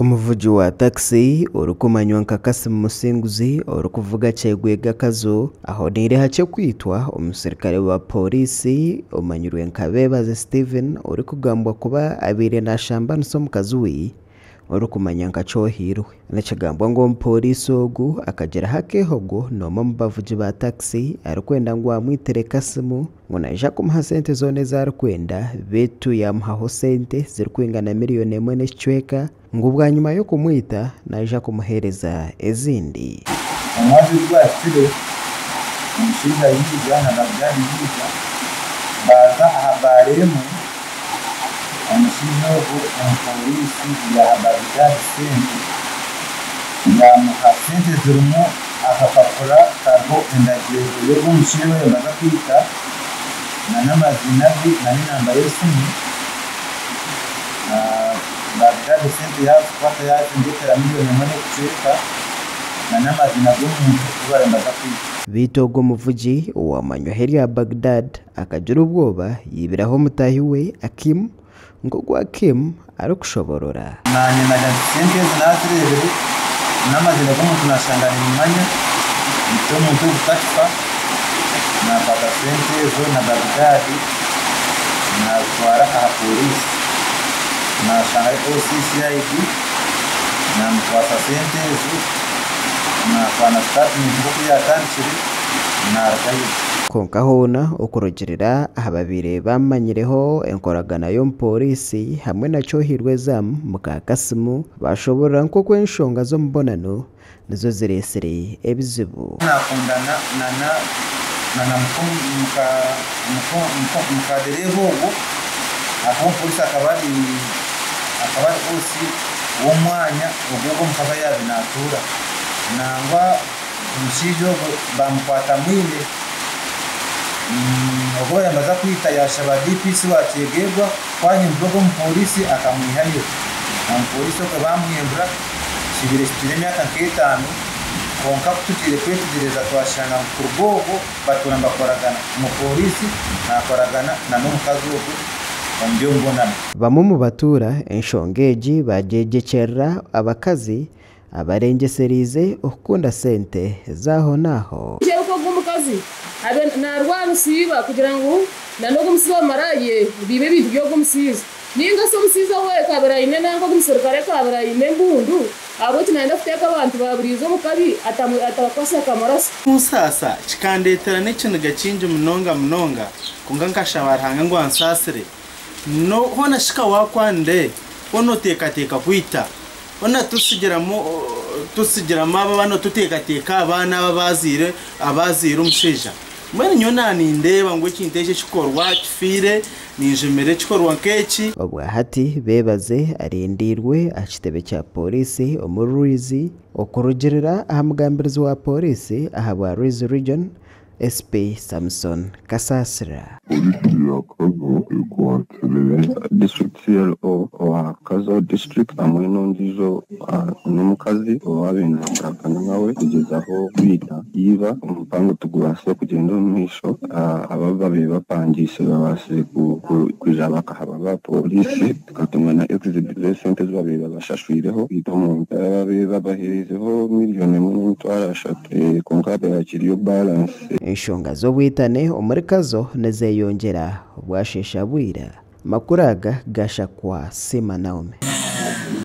Umuvuji wa taxi urukumanywa nka Kasimu Musinguzi urukuvuga cyegwega kazo aho nire hace kwitwa umusirikare wa polisi umanyurwe nka Bebaze Steven uri kugambwa kuba abire na shamba nso mukazuwi urukumanya nka Cohirwe n'ikigambwa ngo polisi ogu akagera hakehogo no mu bavuji ba taxi arikwenda ngo amwitere Kasimu ngo naje kumuha sente zone za rukwenda betu yamuhaho sente zirikwingana miliyoni 1 n'icweka ngo bwa nyuma yo kumwita naje kumuhereza ezindi umwazi rwatire umushinga yiga na babyari yiga baza ahabaremo umushinga wo polisi ya babyari sente yamuha sente zirimo akapapura karbo endagiye yo umushinga we baza kwita na n'amazina na n'inamba y'isimu babyari sente yazo kwata yazo ndetera miliyoni 1 n'icweka na n'amazina y'umuntu ubara baza kwita Bitogo muvuji wamanywa heri ya Baghdad akagira ubwoba yibiraho mutahi we Akim ngo gwa Kim ari kushoborora nanye na sente zinazirebere n'amazina y'umuntu nashangana imanya icyo muntu utakifa na baba sente zo na Baghdad na twara ka polisi na shangana OCCID na mtwasa sente zo na fana statement yo yatanshiri na arkayi konka hona okurogerera ababire bamanyireho enkoragana yo polisi hamwe na Cohirwe Zam muka Kasimu bashobora nko kwenshonga zo mbonano nizo ziresere ebizibu nakundana na muka derevo aho polisi akabari osi wo mwanya ubwo mukaba yabinatura nangwa mushijo bamukwata mwile obo yamaza kwita yashaba DPC wategegwa kwahimbwa mu polisi akamwihayo polisi ko bamwembura kibire myaka 5 konka kutire kwetugereza twashanga ku rwogo baturamba koragana mu polisi nakoragana na n'umukazi wo mbyo mbonana bamwe mu batura enshongeji bagegekera abakazi abarengeserize okunda sente zaho naho uko gumukazi abe narwana siba kugira ngo nanogo musiba maraye bibe bintu byo gumusiza ninga so musiza we kabaraine nango gumusirikare kabaraine mbundu abo tinanda kuteka abantu baburizo mukabi atabakwasa kamaraso musasa chikandetera n'ikintu gacinje munonga kunga nkashabaranga ngo ansasire no hona shika wakwande ono teka kwita ona tusigiramo aba bano tuteka abana abazire umusheja mwene nyona nindeba ngo ikinteshe kikorwa kifire ninjemere kikorwa nkeki obwa hati Bebaze arindirwe akitebe cya polisi omururizi okurugerera ahamugambirizi wa polisi ahabwa Ruizi Region SP Samson Kasasira district CLO wa Kazo district amwe nondizo n'umukazi wabinakana nawe kugezaho kwita yiba umupango tugurase kugenda umisho ababa bapangise babase kuja bakahaba ba polisi tukatumwa na exhibit center z'ababa bashashwireho itomo babaherezeho miliyoni 1.3 konkabe yakiriyo balance enshonga zo bwitane umurikazo nezeyongera bwashesha bwira makuraga gashakwa Sima Naomi.